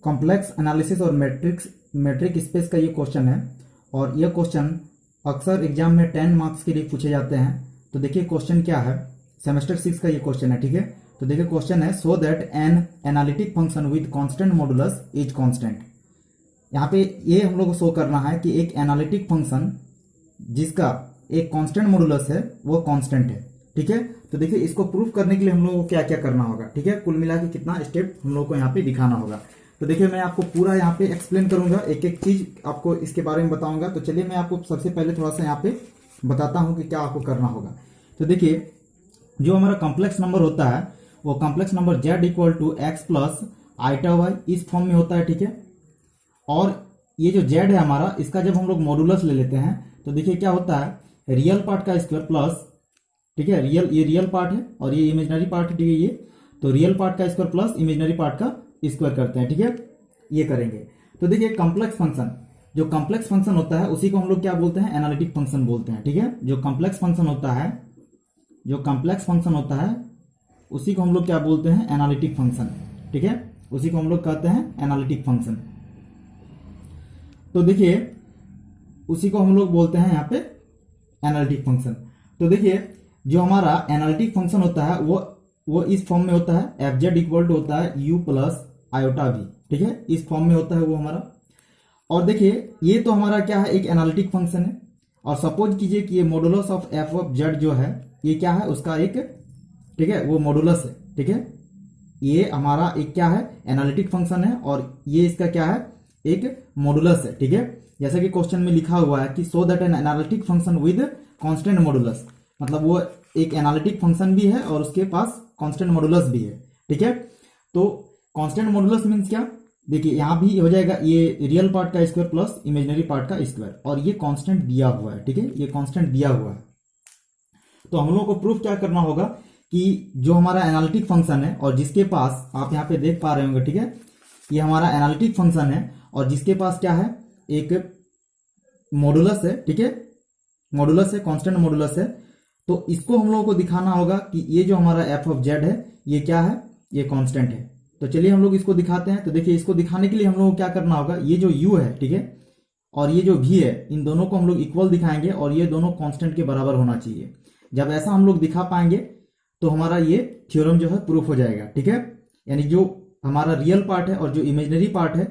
Complex analysis और matric space का ये क्वेश्चन है और ये क्वेश्चन अक्सर एग्जाम में 10 मार्क्स के लिए पूछे जाते हैं। तो देखिए क्वेश्चन क्या है, सेमेस्टर 6 का ये क्वेश्चन है, ठीक है। तो देखिए क्वेश्चन है so that an analytic function with constant modulus is constant. यहाँ पे ये हम लोग को शो करना है कि एक एनालिटिक फंक्शन जिसका एक कांस्टेंट मॉडुलस है वो कांस्टेंट है, ठीक है। तो देखिए इसको प्रूफ करने के लिए हम लोग को क्या क्या करना होगा, ठीक है। कुल मिला के कितना स्टेप हम लोग को यहाँ पे दिखाना होगा। तो देखिए मैं आपको पूरा यहाँ पे एक्सप्लेन करूंगा, एक एक चीज आपको इसके बारे में बताऊंगा। तो चलिए मैं आपको सबसे पहले थोड़ा सा यहाँ पे बताता हूँ कि क्या आपको करना होगा। तो देखिए जो हमारा कॉम्प्लेक्स नंबर होता है वो complex number z equal to x plus iota y इस फॉर्म में होता है, ठीक है। और ये जो z है हमारा, इसका जब हम लोग मॉडुलस ले लेते हैं तो देखिए क्या होता है, रियल पार्ट का स्क्वायर प्लस, ठीक है, ये रियल पार्ट है और ये इमेजिनरी पार्ट है, ठीक है। ये तो रियल पार्ट का स्क्वायर प्लस इमेजिनरी पार्ट का स्क्वायर करते हैं, ठीक है, ये करेंगे। तो देखिए कॉम्प्लेक्स फंक्शन, जो कॉम्प्लेक्स फंक्शन होता है उसी को हम लोग क्या बोलते हैं, एनालिटिक फंक्शन बोलते हैं, ठीक है। जो कॉम्प्लेक्स फंक्शन होता है, जो कॉम्प्लेक्स फंक्शन होता है उसी को हम लोग क्या बोलते हैं, एनालिटिक फंक्शन, ठीक है। उसी को हम लोग कहते हैं एनालिटिक फंक्शन। तो देखिए उसी को हम लोग बोलते हैं यहाँ पे एनालिटिक फंक्शन। तो देखिए जो हमारा एनालिटिक फंक्शन होता है वो इस फॉर्म में होता है, एफ जेड इक्वल टू होता है यू प्लस आयोटा वी, ठीक है, इस फॉर्म में होता है वो हमारा। और देखिए ये तो हमारा क्या है, एक एनालिटिक फंक्शन है। और सपोज कीजिए कि ये modulus of F of Z जो है ये क्या है, उसका एक, ठीक है, वो मॉडुलस है, ठीक है। ये हमारा एक क्या है, एनालिटिक फंक्शन है और ये इसका क्या है, एक मॉडुलस है, ठीक है। जैसा कि क्वेश्चन में लिखा हुआ है कि so that an analytic function with constant modulus, मतलब वो एक एनालिटिक फंक्शन भी है और उसके पास कांस्टेंट मॉडुलस भी है, ठीक है। तो कांस्टेंट मॉडुलस मींस क्या, देखिए यहां भी हो जाएगा ये रियल पार्ट का स्क्वायर प्लस इमेजिनरी पार्ट का स्क्वायर और ये कांस्टेंट दिया हुआ है, ठीक है, ये कांस्टेंट दिया हुआ है। तो हम लोगों को प्रूफ क्या करना होगा कि जो हमारा एनालिटिक फंक्शन है और जिसके पास आप यहाँ पे देख पा रहे होंगे, ठीक है, ये हमारा एनालिटिक फंक्शन है और जिसके पास क्या है, एक मॉडुलस है, ठीक है, मॉडुलस है, कांस्टेंट मॉडुलस है। तो इसको हम लोगों को दिखाना होगा कि ये जो हमारा एफ ऑफ जेड है ये क्या है, ये कांस्टेंट है। तो चलिए हम लोग इसको दिखाते हैं। तो देखिए इसको दिखाने के लिए हम लोगों को क्या करना होगा, ये जो u है, ठीक है, और ये जो v है, इन दोनों को हम लोग इक्वल दिखाएंगे और ये दोनों कांस्टेंट के बराबर होना चाहिए। जब ऐसा हम लोग दिखा पाएंगे तो हमारा ये थ्योरम जो है प्रूफ हो जाएगा, ठीक है। यानी जो हमारा रियल पार्ट है और जो इमेजिनरी पार्ट है,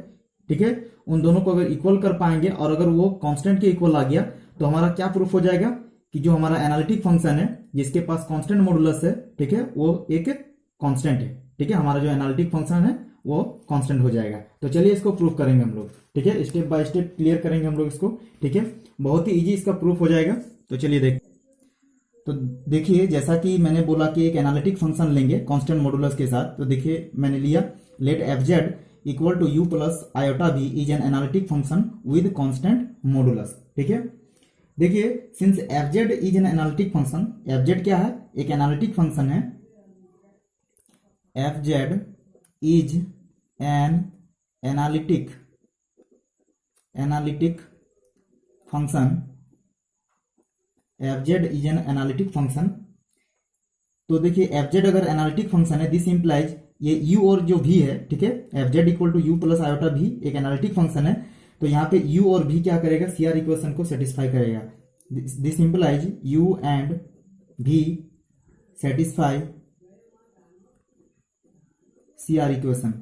ठीक है, उन दोनों को अगर इक्वल कर पाएंगे और अगर वो कांस्टेंट के इक्वल आ गया तो हमारा क्या प्रूफ हो जाएगा कि जो हमारा एनालिटिक फंक्शन है जिसके पास कांस्टेंट मॉडुलस है, ठीक है, वो एक कांस्टेंट है, ठीक है। हमारा जो एनालिटिक फंक्शन है वो कांस्टेंट हो जाएगा। तो चलिए इसको प्रूफ करेंगे हम लोग, ठीक है, स्टेप बाय स्टेप क्लियर करेंगे हम लोग इसको, ठीक है। बहुत ही इजी इसका प्रूफ हो जाएगा। तो चलिए देख, तो देखिए जैसा कि मैंने बोला कि एक एनालिटिक फंक्शन लेंगे कांस्टेंट मॉडुलस के साथ। तो देखिए मैंने लिया let f z equal to u plus iota b is an analytic function with constant modulus, ठीक है। देखिए since f z is an analytic function, f z क्या है, एक एनालिटिक फंक्शन है। F z is an analytic function, f z is an analytic function. तो देखिए f z अगर एनालिटिक फंक्शन है, दिस इंप्लाइज ये u और जो v है, ठीक है, f z equal to u plus iota v एक एनालिटिक फंक्शन है। तो यहाँ पे u और v क्या करेगा, CR इक्वेशन को सेटिस्फाई करेगा। This implies u and v satisfy CR equation.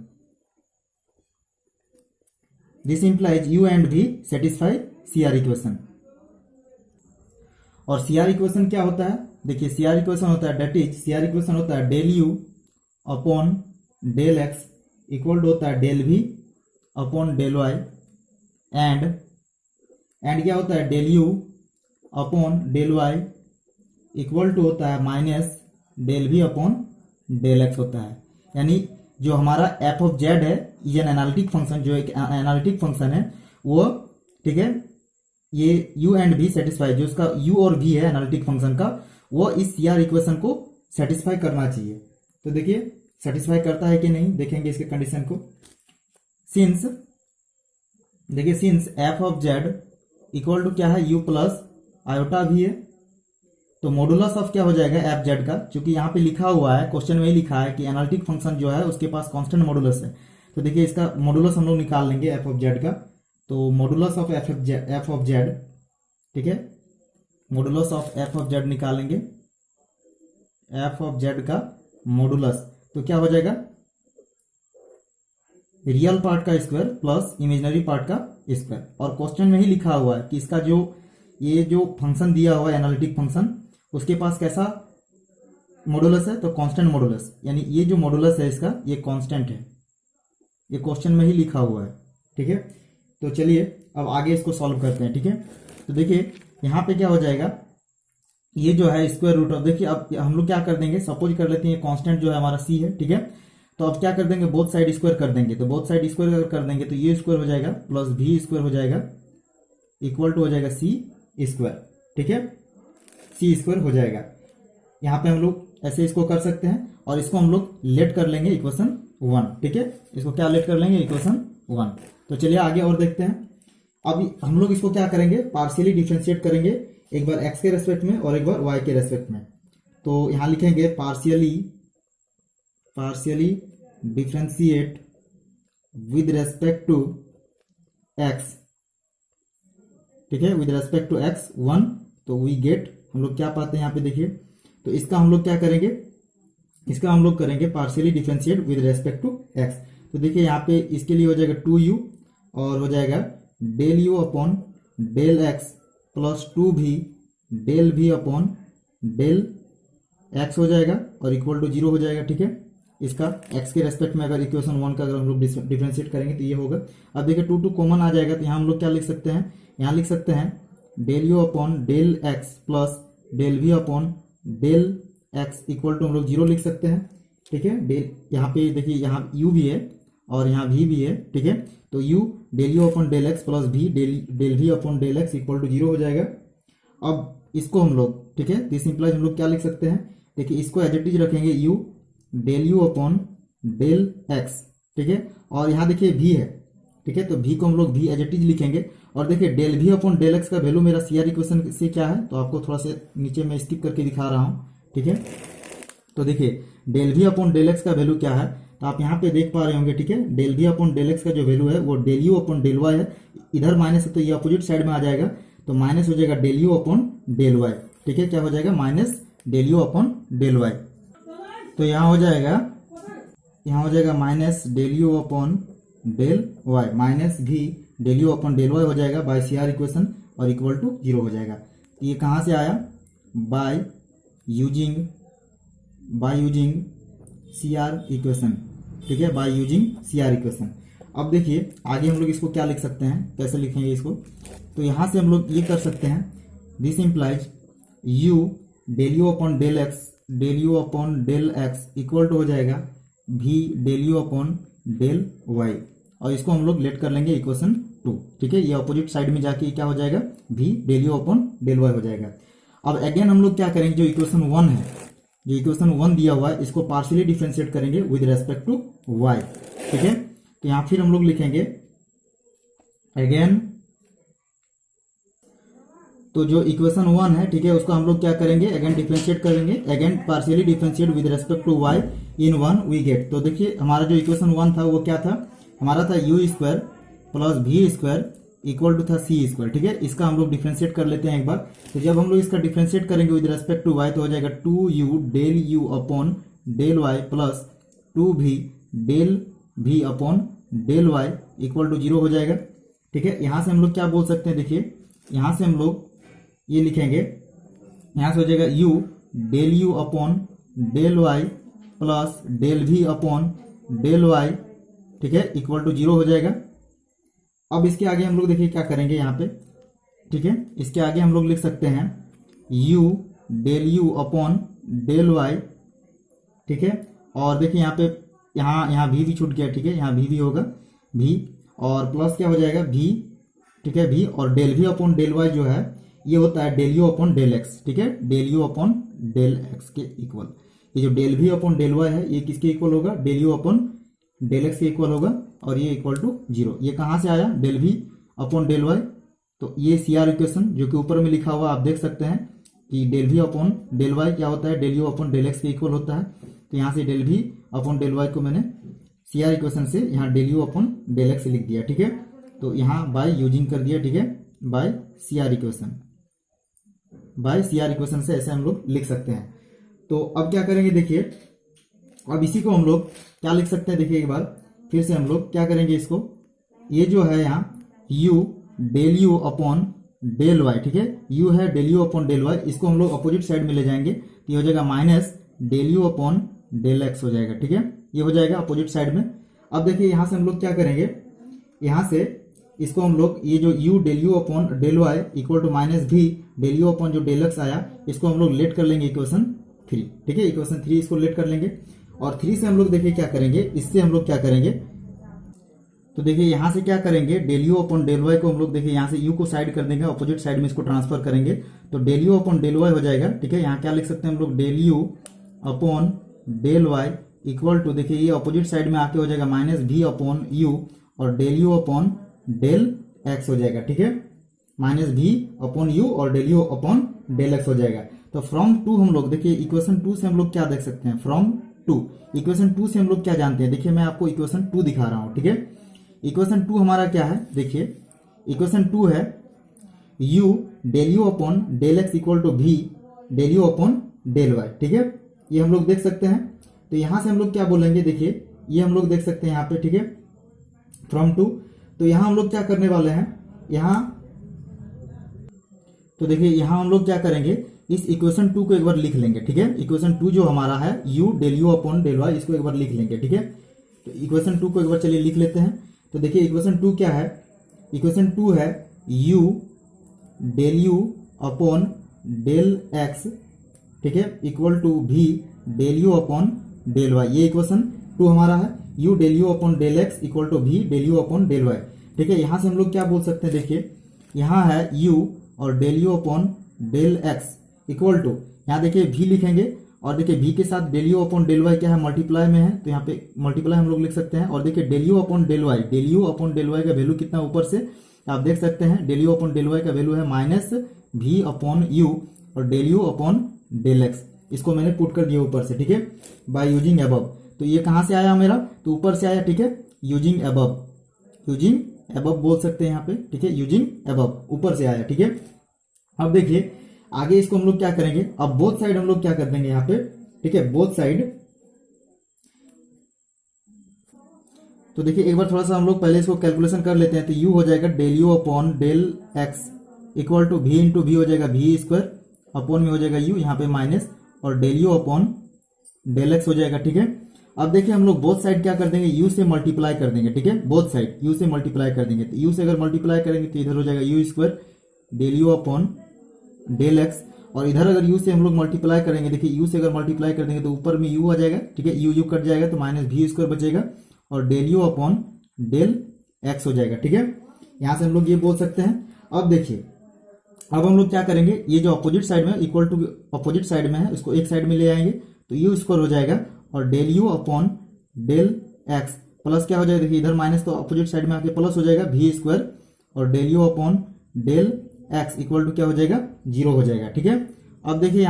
This implies u and v satisfy CR equation. और CR इक्वेशन क्या होता है, देखिए CR इक्वेशन होता है डेट इज, CR इक्वेशन होता है del u upon del x equal to होता है del v upon del y and क्या होता है del u upon del y equal to होता है minus del v upon del x होता है। यानी जो हमारा एफ ऑफ जेड है ये एनालिटिक फंक्शन, जो एक एनालिटिक फंक्शन है वो, ठीक है, ये u एंड v सेटिस्फाई, जो उसका u और v है एनालिटिक फंक्शन का, वो इस CR इक्वेशन को सेटिस्फाई करना चाहिए। तो देखिए सेटिस्फाई करता है कि नहीं, देखेंगे इसके कंडीशन को। सिंस देखिए since f of z equal to क्या है, u प्लस आयोटा भी है, तो मॉडुलस ऑफ क्या हो जाएगा, एफ जेड का, क्योंकि यहाँ पे लिखा हुआ है क्वेश्चन में ही लिखा है कि एनालिटिक फंक्शन जो है उसके पास कांस्टेंट मॉडुलस है। तो देखिए इसका मॉडुलस हम लोग निकाल लेंगे एफ ऑफ जेड का। तो modulus of F of Z, ठीक है, modulus of F of Z निकालेंगे, एफ ऑफ जेड का मॉडुलस, तो क्या हो जाएगा, रियल पार्ट का स्क्वायर प्लस इमेजिनरी पार्ट का स्क्वायर। और क्वेश्चन में ही लिखा हुआ है कि इसका जो ये जो फंक्शन दिया हुआ है एनालिटिक फंक्शन, उसके पास कैसा मॉडुलस है, तो कांस्टेंट मॉडुलस, यानी ये जो मॉडुलस है इसका ये कांस्टेंट है, ये क्वेश्चन में ही लिखा हुआ है, ठीक है। तो चलिए अब आगे इसको सॉल्व करते हैं, ठीक है। तो देखिए यहाँ पे क्या हो जाएगा, ये जो है स्क्वायर रूट ऑफ, देखिए अब हम लोग क्या कर देंगे, सपोज कर लेते हैं कांस्टेंट जो है हमारा सी है, ठीक है। तो अब क्या कर देंगे, बोथ साइड स्क्वायर कर देंगे। तो बोथ साइड स्क्वायर अगर कर देंगे तो ये स्क्वायर हो जाएगा प्लस भी स्क्वायर हो जाएगा इक्वल टू हो जाएगा सी स्क्वायर, ठीक है, सी स्क्वायर हो जाएगा। यहाँ पे हम लोग ऐसे इसको कर सकते हैं और इसको हम लोग लेट कर लेंगे इक्वेशन 1, ठीक है, इसको क्या लेट कर लेंगे, इक्वेशन 1। तो चलिए आगे और देखते हैं। अब हम लोग इसको क्या करेंगे, पार्शियली डिफरेंशिएट करेंगे, एक बार x के रेस्पेक्ट में और एक बार y के रेस्पेक्ट में। तो यहाँ लिखेंगे partially differentiate with respect to x, ठीक है, विद रेस्पेक्ट टू x 1। तो वी गेट, हम लोग क्या पाते हैं यहाँ पे देखिए, तो इसका हम लोग क्या करेंगे, इसका हम लोग करेंगे partially differentiate with respect to x। तो देखिए यहाँ पे इसके लिए हो जाएगा 2u और हो जाएगा del u upon del x plus 2v del v upon del x हो जाएगा और इक्वल टू 0 हो जाएगा, ठीक है। इसका x के रेस्पेक्ट में अगर इक्वेशन 1 का अगर हम लोग डिफरेंशिएट करेंगे तो ये होगा। अब देखिए 2 कॉमन आ जाएगा, तो यहाँ हम लोग क्या लिख सकते हैं, यहाँ लिख सकते हैं del u upon del x plus del v upon del x equal to हम लोग 0 लिख सकते हैं, ठीक है। डेल यहाँ पे देखिए यहाँ u भी है और यहाँ v भी है, ठीक है। तो u del u upon del x plus v del v upon del x equal to 0 हो जाएगा। अब इसको हम लोग, ठीक है, दिस इंप्लाइज हम लोग क्या लिख सकते हैं, देखिए इसको एज इट इज रखेंगे u del u upon del x, ठीक है, और यहाँ देखिए v है, ठीक है, तो v को हम लोग v एज इट इज लिखेंगे। और देखिए del v upon del x का वैल्यू मेरा सीआर इक्वेशन से क्या है, तो आपको थोड़ा सा नीचे में स्किप करके दिखा रहा हूँ, ठीक है। तो देखिए del v upon del x का वैल्यू क्या है, तो आप यहाँ पे देख पा रहे होंगे, ठीक है, del v upon del x का जो वैल्यू है वो del u upon del y है, इधर माइनस है तो ये अपोजिट साइड में आ जाएगा, तो माइनस हो जाएगा del u upon del y, ठीक है, क्या हो जाएगा minus del u upon del y। तो यहाँ हो जाएगा minus del u upon del y minus भी del u upon del y हो जाएगा बाय सी आर इक्वेशन और इक्वल टू 0 हो जाएगा। तो ये कहाँ से आया, by using C R equation, ठीक है, by using C R equation. अब देखिए आगे हम लोग इसको क्या लिख सकते हैं, कैसे लिखेंगे इसको, तो यहाँ से हम लोग ये कर सकते हैं, this implies u del u upon del x equal to हो जाएगा v del u upon del y, और इसको हम लोग लेट कर लेंगे इक्वेशन 2, ठीक है, ये अपोजिट साइड में जाके क्या हो जाएगा, v del u upon del y हो जाएगा। अब अगेन हम लोग क्या करेंगे, जो इक्वेशन 1 है, जो इक्वेशन 1 दिया हुआ है इसको पार्शियली डिफरेंशिएट करेंगे विद रेस्पेक्ट टू y, ठीक है। तो यहाँ फिर हम लोग लिखेंगे अगेन, तो जो इक्वेशन 1 है, ठीक है, उसको हम लोग क्या करेंगे, अगेन डिफरेंशिएट करेंगे, again partially differentiate with respect to y in 1 we get. तो देखिए हमारा जो इक्वेशन 1 था वो क्या था, हमारा था u square plus v square equal to था c स्क्वायर, ठीक है। इसका हम लोग डिफरेंशिएट कर लेते हैं एक बार। तो जब हम लोग इसका डिफरेंशिएट करेंगे विद रेस्पेक्ट टू y तो हो जाएगा 2u del u upon del y plus 2v del v upon del y equal to 0 हो जाएगा, ठीक है। यहाँ से हम लोग क्या बोल सकते हैं, देखिए यहाँ से हम लोग ये लिखेंगे, यहाँ से हो जाएगा u del u upon del y plus del v upon del y, ठीक है, इक्वल टू 0 हो जाएगा। अब इसके आगे हम लोग देखिए क्या करेंगे यहाँ पे, ठीक है, इसके आगे हम लोग लिख सकते हैं u del u upon del y, ठीक है, और देखिए यहाँ पे यहाँ v भी छूट गया, ठीक है, यहाँ v भी होगा v और प्लस क्या हो जाएगा v, ठीक है, v और del v upon del y जो है ये होता है del u upon del x, ठीक है, del u upon del x के इक्वल। ये जो del v upon del y है ये किसके इक्वल होगा, del u upon del x के इक्वल होगा और ये इक्वल टू 0। ये कहाँ से आया, del v upon del y, तो ये सी आर इक्वेशन जो कि ऊपर में लिखा हुआ आप देख सकते हैं कि del v upon del y क्या होता है, del u upon del x के इक्वल होता है। तो यहाँ से del v upon del y को मैंने सी आर इक्वेशन से यहाँ del u upon del x लिख दिया, ठीक है। तो यहाँ बाय यूजिंग कर दिया, ठीक है, by C R equation, by C R equation से ऐसे हम लोग लिख सकते हैं। तो अब क्या करेंगे देखिए, अब इसी को हम लोग क्या लिख सकते हैं, देखिए एक बार फिर से हम लोग क्या करेंगे, इसको ये जो है यहाँ u del u upon del y, ठीक है, u है del u upon del y, इसको हम लोग अपोजिट साइड में ले जाएंगे तो ये हो जाएगा minus del u upon del x हो जाएगा, ठीक है, ये हो जाएगा अपोजिट साइड में। अब देखिए यहाँ से हम लोग क्या करेंगे, यहाँ से इसको हम लोग ये जो u del u upon del y equal to minus भी डेल यू अपॉन जो डेल एक्स आया, इसको हम लोग लेट कर लेंगे इक्वेशन 3, ठीक है, इक्वेशन 3 इसको लेट कर लेंगे। और 3 से हम लोग देखिए क्या करेंगे, इससे हम लोग क्या करेंगे, तो देखिए यहाँ से क्या करेंगे, del u upon del y को हम लोग देखिए यहाँ से u को साइड कर देंगे, अपोजिट साइड में इसको ट्रांसफर करेंगे तो del u upon del y हो जाएगा, ठीक है। यहाँ क्या लिख सकते हैं हम लोग, del u upon del y equal to देखिए ये अपोजिट साइड में आके हो जाएगा माइनस भी अपॉन यू और del u upon del x हो जाएगा, ठीक है, माइनस भी अपॉन यू और del u upon del x हो जाएगा। तो फ्रॉम 2 हम लोग देखिए इक्वेशन 2 से हम लोग क्या देख सकते हैं, फ्रॉम 2 इक्वेशन 2 से हम लोग क्या जानते हैं, देखिए मैं आपको इक्वेशन 2 दिखा रहा हूं, ठीक है। इक्वेशन 2 हमारा क्या है, देखिए इक्वेशन 2 है u del u upon del x equal to भी del u upon del y, ठीक है, ये हम लोग देख सकते हैं। तो यहां से हम लोग क्या बोलेंगे, देखिए ये हम लोग देख सकते हैं यहाँ पे, ठीक है, फ्रॉम 2। तो यहां हम लोग क्या करने वाले हैं, यहाँ तो देखिए यहां हम लोग क्या करेंगे, इस इक्वेशन 2 को एक बार लिख लेंगे, ठीक है, इक्वेशन 2 जो हमारा है u del u upon del y, इसको एक बार लिख लेंगे, ठीक है। तो इक्वेशन 2 को एक बार चलिए लिख लेते हैं। तो देखिए इक्वेशन 2 क्या है, इक्वेशन 2 है u del u upon del x, ठीक है, इक्वल टू भी del u upon del y, ये इक्वेशन 2 हमारा है, u del u upon del x equal to भी del u upon del y, ठीक है। यहां से हम लोग क्या बोल सकते हैं, देखिए यहाँ है u और del u upon del x equal to, यहाँ देखिए v लिखेंगे और देखिए v के साथ del u upon del y क्या है, मल्टीप्लाई में है, तो यहाँ पे मल्टीप्लाई हम लोग लिख सकते हैं। और देखिए del u upon del y, del u upon del y का वैल्यू कितना ऊपर से आप देख सकते हैं, del u upon del y का वैल्यू है माइनस भी अपॉन यू और del u upon del x, इसको मैंने पुट कर दिया ऊपर से, ठीक है, बाय यूजिंग अबव। तो ये कहाँ से आया मेरा, तो ऊपर से आया, ठीक है, यूजिंग अबव, यूजिंग अबव बोल सकते हैं यहाँ पे, ठीक है, यूजिंग अबव ऊपर से आया, ठीक है। अब देखिए आगे इसको हम लोग क्या करेंगे, अब बोथ साइड हम लोग क्या कर देंगे यहाँ पे, ठीक है, बोथ साइड। तो देखिए एक बार थोड़ा सा हम लोग पहले इसको कैलकुलेशन कर लेते हैं। तो u हो जाएगा del u upon del x equal to v into v हो जाएगा v स्क्वायर अपॉन में हो जाएगा u यहाँ पे माइनस और del u upon del x हो जाएगा, ठीक है। अब देखिए हम लोग बोथ साइड क्या कर देंगे, u से मल्टीप्लाई कर देंगे, ठीक है, बोथ साइड u से मल्टीप्लाई कर देंगे। तो u से अगर मल्टीप्लाई करेंगे तो इधर हो जाएगा u square del u upon del x और इधर अगर u से हम लोग मल्टीप्लाई करेंगे, देखिए u से अगर मल्टीप्लाई कर देंगे तो ऊपर में u आ जाएगा, ठीक है, u कट जाएगा तो माइनस v स्क्वायर बचेगा और del u upon del x हो जाएगा, ठीक है। यहां से हम लोग ये बोल सकते हैं। अब देखिए अब हम लोग क्या करेंगे, ये जो अपोजिट साइड में इक्वल टू अपोजिट साइड में है इसको एक साइड में ले आएंगे तो यू स्क्वायर हो जाएगा और del u upon del x plus क्या हो जाएगा, देखिए इधर माइनस तो अपोजिट साइड में आके प्लस हो जाएगा v स्क्वायर और del u upon del x equal to क्या हो जाएगा, 0 हो जाएगा, ठीक है। अब देखिए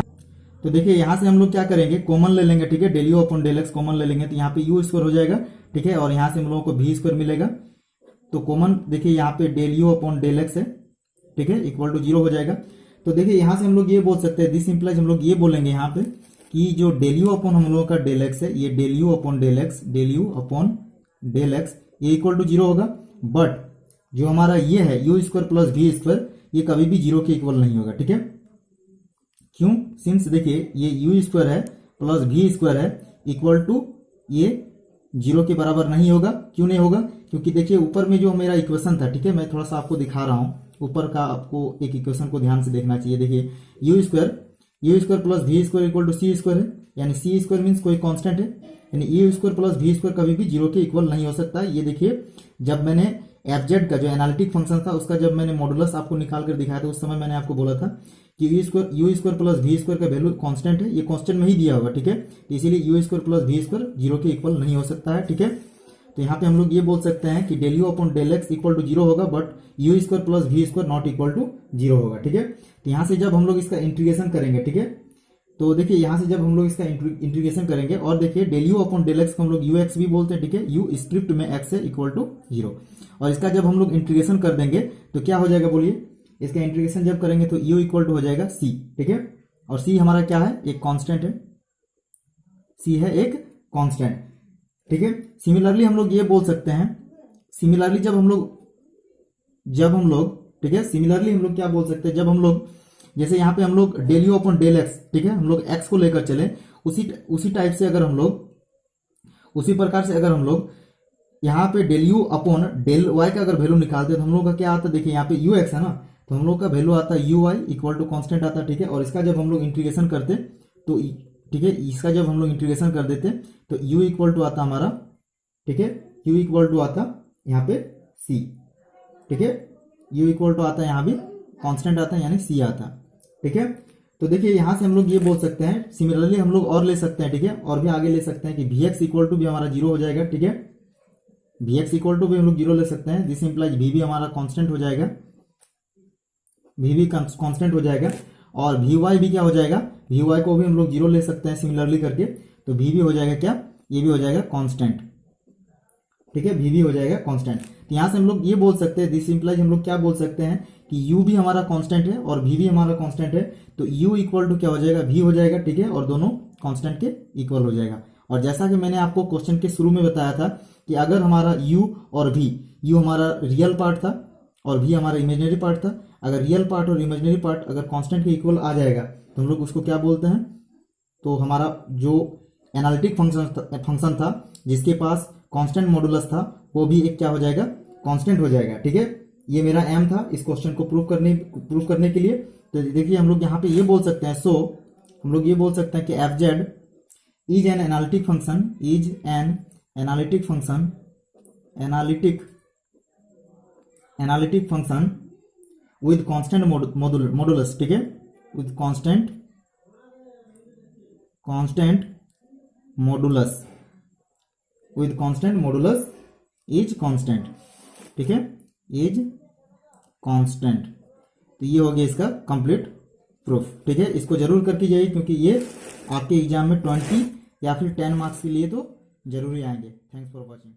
तो देखिए यहां से हम लोग क्या करेंगे, कॉमन ले लेंगे, ठीक है, del u upon del x common ले लेंगे तो यहाँ पे यू स्क्वायर हो जाएगा, ठीक है, और यहाँ से हम लोगों को v स्क्वायर मिलेगा तो कॉमन देखिए यहाँ पे del u upon del x है, ठीक है, इक्वल टू 0 हो जाएगा। तो देखिए यहाँ से हम लोग ये बोल सकते हैं, दिस इंप्लाइज हम लोग ये बोलेंगे यहाँ पे कि जो डेल यू अपॉन हम लोगों का डेल एक्स है, ये del u upon del x, del u upon del x ये इक्वल टू 0 होगा, बट जो हमारा ये है u square plus v square ये कभी भी 0 के इक्वल नहीं होगा, ठीक है। क्यों, सिंस देखिए ये यू स्क्वायर है प्लस वी स्क्वायर है इक्वल टू ये 0 के बराबर नहीं होगा। क्यों नहीं होगा, क्योंकि देखिए ऊपर में जो मेरा इक्वेशन था, ठीक है, मैं थोड़ा सा आपको दिखा रहा हूं, ऊपर का आपको एक इक्वेशन को ध्यान से देखना चाहिए। देखिए u square plus v square equal to c square है, यानी सी स्क्वायर मीन्स कोई कांस्टेंट है, यानी u square plus v square कभी भी 0 के इक्वल नहीं हो सकता। ये देखिए जब मैंने एफजेड का जो एनालिटिक फंक्शन था उसका जब मैंने मॉडुलस आपको निकाल कर दिखाया था उस समय मैंने आपको बोला था कि u square plus v square का वैल्यू कांस्टेंट है, ये कांस्टेंट में ही दिया होगा, ठीक है, तो इसीलिए u square plus v square 0 के इक्वल नहीं हो सकता है, ठीक है। तो यहाँ पे हम लोग ये बोल सकते हैं कि del u upon del x equal to 0 होगा, but u square plus v square not equal to 0 होगा, ठीक है। तो यहाँ से जब हम लोग इसका इंटीग्रेशन करेंगे, ठीक है, तो देखिए यहाँ से जब हम लोग इसका इंटीग्रेशन करेंगे, और देखिए del u upon del x को हम लोग यू एक्स भी बोलते हैं, ठीक है, यू स्क्रिप्ट में एक्स है इक्वल टू 0, और इसका जब हम लोग इंटीग्रेशन कर देंगे तो क्या हो जाएगा बोलिए, इसका इंटीग्रेशन जब करेंगे तो यू इक्वल टू हो जाएगा सी, ठीक है, और सी हमारा क्या है, एक कांस्टेंट है, सी है एक कांस्टेंट, ठीक है। सिमिलरली हम लोग ये बोल सकते हैं, सिमिलरली जब हम लोग ठीक है, सिमिलरली हम लोग क्या बोल सकते हैं, जब हम लोग जैसे यहाँ पे हम लोग del u upon del x, ठीक है, हम लोग एक्स को लेकर चले, उसी टाइप से अगर हम लोग उसी प्रकार से अगर हम लोग यहाँ पे del u upon del y का अगर वैल्यू निकालते हैं तो हम लोग का क्या आता है, देखिए यहाँ पे यू एक्स है ना, तो हम लोग का वैल्यू आता है u y equal to constant आता है, ठीक है, और इसका जब हम लोग इंटीग्रेशन करते तो ठीक है, इसका जब हम लोग इंटीग्रेशन कर देते तो u इक्वल टू आता हमारा, ठीक है, u इक्वल टू आता यहाँ पे c, ठीक है, u इक्वल टू आता यहाँ भी कांस्टेंट आता है यानी c आता, ठीक है। तो देखिए यहाँ से हम लोग ये बोल सकते हैं, सिमिलरली हम लोग और ले सकते हैं, ठीक है, और भी आगे ले सकते हैं कि vx इक्वल टू भी हमारा 0 हो जाएगा, ठीक है, vx इक्वल टू भी हम लोग 0 ले सकते हैं, दिस इंप्लाइज v भी हमारा कांस्टेंट हो जाएगा, v भी कांस्टेंट हो जाएगा, और vy भी क्या हो जाएगा, vy को भी हम लोग 0 ले सकते हैं सिमिलरली करके, तो v भी हो जाएगा क्या, ये भी हो जाएगा कांस्टेंट, ठीक है, v भी हो जाएगा कांस्टेंट। तो यहाँ से हम लोग ये बोल सकते हैं, दिस इंप्लाइज हम लोग क्या बोल सकते हैं कि u भी हमारा कांस्टेंट है और v भी हमारा कांस्टेंट है, तो u इक्वल टू क्या हो जाएगा, v हो जाएगा, ठीक है, और दोनों कांस्टेंट के इक्वल हो जाएगा। और जैसा कि मैंने आपको क्वेश्चन के शुरू में बताया था कि अगर हमारा u और v, u हमारा रियल पार्ट था और v हमारा इमेजिनरी पार्ट था, अगर रियल पार्ट और इमेजिनरी पार्ट अगर कांस्टेंट के इक्वल आ जाएगा तो हम लोग उसको क्या बोलते हैं, तो हमारा जो एनालिटिक फंक्शन था जिसके पास कांस्टेंट मॉडुलस था वो भी एक क्या हो जाएगा, कांस्टेंट हो जाएगा, ठीक है। ये मेरा एम था इस क्वेश्चन को प्रूव करने के लिए। तो देखिए हम लोग यहाँ पे ये बोल सकते हैं, सो हम लोग ये बोल सकते हैं कि F z is an analytic function with constant modulus, ठीक है, with constant modulus is constant, ठीक है, इज कांस्टेंट। तो ये हो गया इसका कंप्लीट प्रूफ, ठीक है। इसको जरूर करके जाइए क्योंकि ये आपके एग्जाम में 20 या फिर 10 मार्क्स के लिए तो जरूरी आएंगे। Thanks for watching.